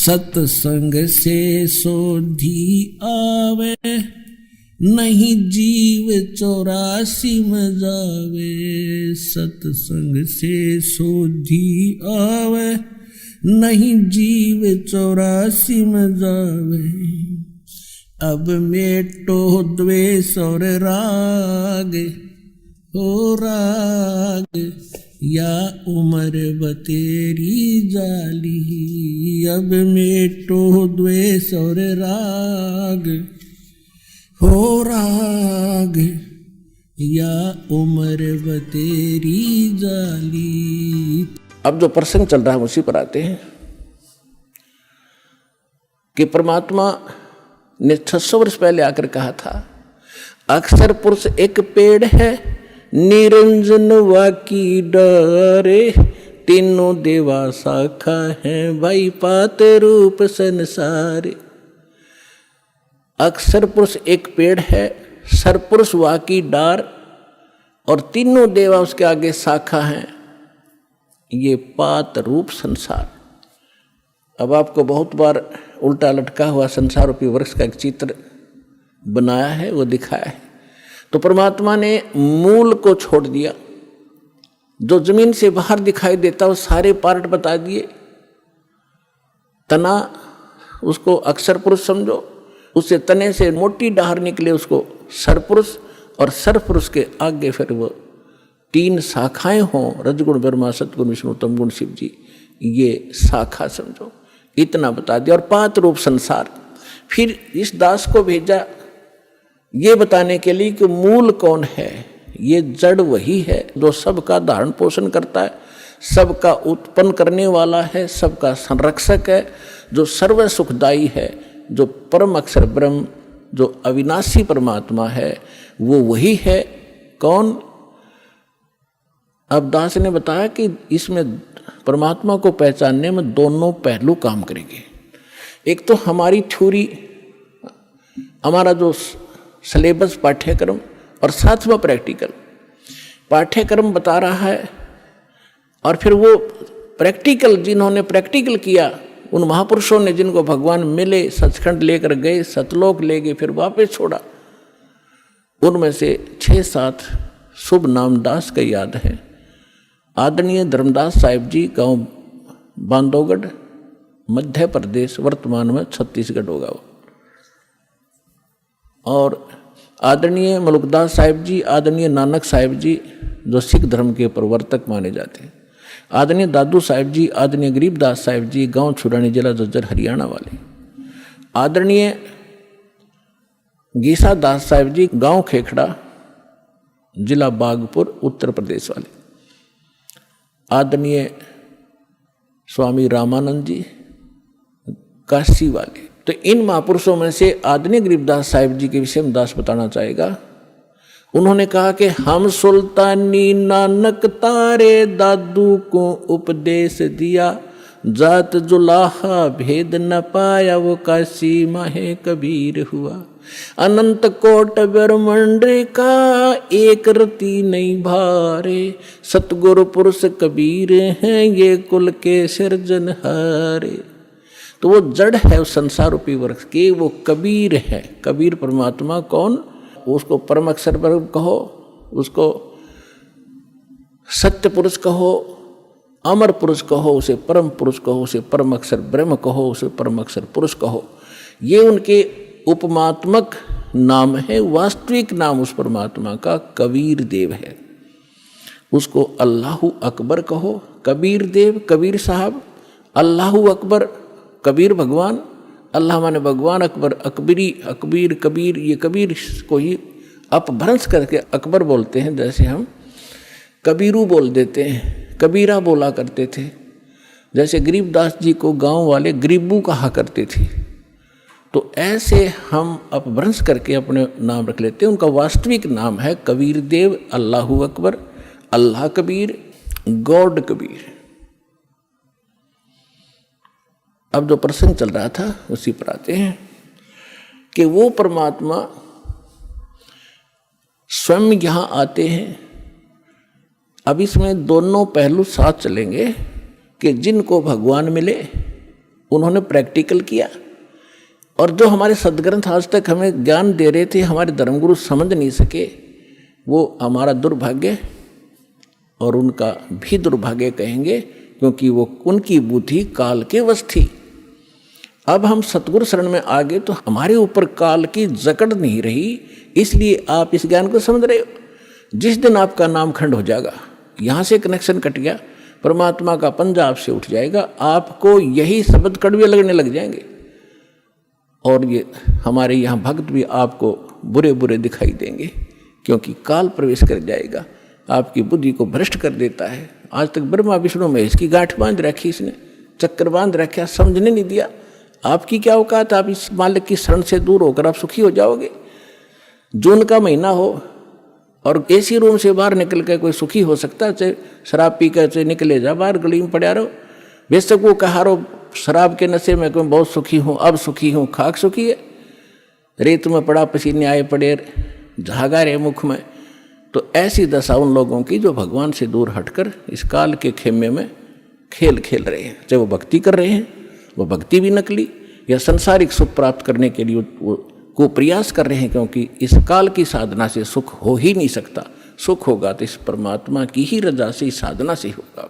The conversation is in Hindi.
सत्संग से सोधी आवे, नहीं जीव 84 में जावे। सत्संग से सोधी आवे, नहीं जीव 84 में जावे। अब मेटो द्वेष और राग, हो राग या उम्र बतेरी जाली। अब मेटो द्वेष और राग, हो राग या उम्र बतेरी जाली। अब जो प्रसंग चल रहा है उसी पर आते हैं कि परमात्मा ने 600 वर्ष पहले आकर कहा था, अक्षर पुरुष एक पेड़ है, निरंजन वाकी डारे, तीनों देवा शाखा है, भाई पात रूप संसारे। अक्षर पुरुष एक पेड़ है, सरपुरुष वाकी डार, और तीनों देवा उसके आगे शाखा हैं, ये पात रूप संसार। अब आपको बहुत बार उल्टा लटका हुआ संसार रूपी वृक्ष का एक चित्र बनाया है, वो दिखाया है। तो परमात्मा ने मूल को छोड़ दिया, जो जमीन से बाहर दिखाई देता वो सारे पार्ट बता दिए। तना उसको अक्षर पुरुष समझो, उससे तने से मोटी डाहर निकले उसको सरपुरुष, और सरपुरुष के आगे फिर वो 3 शाखाएं हों, रजगुण ब्रह्मा सतगुण विष्णु तमगुण शिव जी, ये शाखा समझो, इतना बता दिया। और पात रूप संसार। फिर इस दास को भेजा ये बताने के लिए कि मूल कौन है। ये जड़ वही है जो सबका धारण पोषण करता है, सबका उत्पन्न करने वाला है, सबका संरक्षक है, जो सर्व सुखदायी है, जो परम अक्षर ब्रह्म, जो अविनाशी परमात्मा है, वो वही है। कौन? अब दास ने बताया कि इसमें परमात्मा को पहचानने में दोनों पहलू काम करेंगे। एक तो हमारी थ्योरी, हमारा जो सिलेबस पाठ्यक्रम, और साथ में प्रैक्टिकल। पाठ्यक्रम बता रहा है, और फिर वो प्रैक्टिकल, जिन्होंने प्रैक्टिकल किया, उन महापुरुषों ने जिनको भगवान मिले, सचखंड लेकर गए, सतलोक ले गए, फिर वापस छोड़ा, उनमें से 6-7 शुभ नाम दास का याद है। आदरणीय धर्मदास साहिब जी, गांव बांधवगढ़, मध्य प्रदेश, वर्तमान में छत्तीसगढ़ होगा वो। और आदरणीय मलुकदास साहिब जी, आदरणीय नानक साहिब जी, जो सिख धर्म के प्रवर्तक माने जाते हैं। आदरणीय दादू साहिब जी, आदरणीय गरीबदास साहिब जी, गांव छुरानी, जिला जज्जर, हरियाणा वाले। आदरणीय गीसा दास साहिब जी, गांव खेखड़ा, जिला बागपुर, उत्तर प्रदेश वाले। आदरणीय स्वामी रामानंद जी, काशी वाले। तो इन महापुरुषों में से आदरणीय गरीबदास साहिब जी के विषय में दास बताना चाहेगा। उन्होंने कहा कि हम सुल्तानी नानक तारे, दादू को उपदेश दिया, जात जुलाहा भेद न पाया, वो काशी माहे कबीर हुआ। अनंत कोट ब्रह्मांड का एक रति नहीं भारे, सतगुरु पुरुष कबीर हैं, ये कुल के सिरजनहारे। तो वो जड़ है उस संसार रूपी वृक्ष के, वो कबीर है। कबीर परमात्मा कौन? उसको परम अक्षर ब्रह्म कहो, उसको सत्य पुरुष कहो, अमर पुरुष कहो, उसे परम पुरुष कहो, उसे परम अक्षर ब्रह्म कहो, उसे परम अक्षर पुरुष कहो। ये उनके उपमात्मक नाम है। वास्तविक नाम उस परमात्मा का कबीर देव है। उसको अल्लाहु अकबर कहो, कबीर देव, कबीर साहब, अल्लाहु अकबर, कबीर भगवान, अल्लाह माने भगवान, अकबर अकबरी, अकबीर कबीर, ये कबीर को ही अपभ्रंश करके अकबर बोलते हैं। जैसे हम कबीरू बोल देते हैं, कबीरा बोला करते थे। जैसे गरीबदास जी को गांव वाले गरीबू कहा करते थे। तो ऐसे हम अपभ्रंश करके अपने नाम रख लेते हैं। उनका वास्तविक नाम है कबीर देव, अल्लाहु अकबर, अल्लाह कबीर, गॉड कबीर। अब जो प्रसंग चल रहा था उसी पर आते हैं कि वो परमात्मा स्वयं यहाँ आते हैं। अब इसमें दोनों पहलू साथ चलेंगे कि जिनको भगवान मिले उन्होंने प्रैक्टिकल किया। और जो हमारे सदग्रंथ आज तक हमें ज्ञान दे रहे थे, हमारे धर्मगुरु समझ नहीं सके, वो हमारा दुर्भाग्य और उनका भी दुर्भाग्य कहेंगे, क्योंकि वो उनकी बुद्धि काल के वश थी। अब हम सतगुरु शरण में आ गए तो हमारे ऊपर काल की जकड़ नहीं रही, इसलिए आप इस ज्ञान को समझ रहे हो। जिस दिन आपका नाम खंड हो जाएगा, यहाँ से कनेक्शन कट गया, परमात्मा का पंजा आपसे उठ जाएगा, आपको यही शब्द कड़वे लगने लग जाएंगे। और ये हमारे यहाँ भक्त भी आपको बुरे बुरे दिखाई देंगे, क्योंकि काल प्रवेश कर जाएगा, आपकी बुद्धि को भ्रष्ट कर देता है। आज तक ब्रह्मा विष्णु महेश की गांठ बांध रखी, इसने चक्कर बांध रखा, समझने नहीं दिया। आपकी क्या औकात, आप इस मालिक की शरण से दूर होकर आप सुखी हो जाओगे। जून का महीना हो और एसी रूम से बाहर निकल कर कोई सुखी हो सकता? चाहे शराब पी कर चाहे निकले जा बाहर, गली में पड़ा रहो, बेशक वो कहा रहो शराब के नशे में मैं बहुत सुखी हूँ, अब सुखी हूँ, खाक सुखी है, रेत में पड़ा पसीने आए पड़े, झागा रहे मुख में। तो ऐसी दशा उन लोगों की जो भगवान से दूर हटकर इस काल के खेमे में खेल खेल रहे हैं। चाहे वो भक्ति कर रहे हैं, वो भक्ति भी नकली, या संसारिक सुख प्राप्त करने के लिए वो को प्रयास कर रहे हैं, क्योंकि इस काल की साधना से सुख हो ही नहीं सकता। सुख होगा तो इस परमात्मा की ही रजा से, इस साधना से होगा।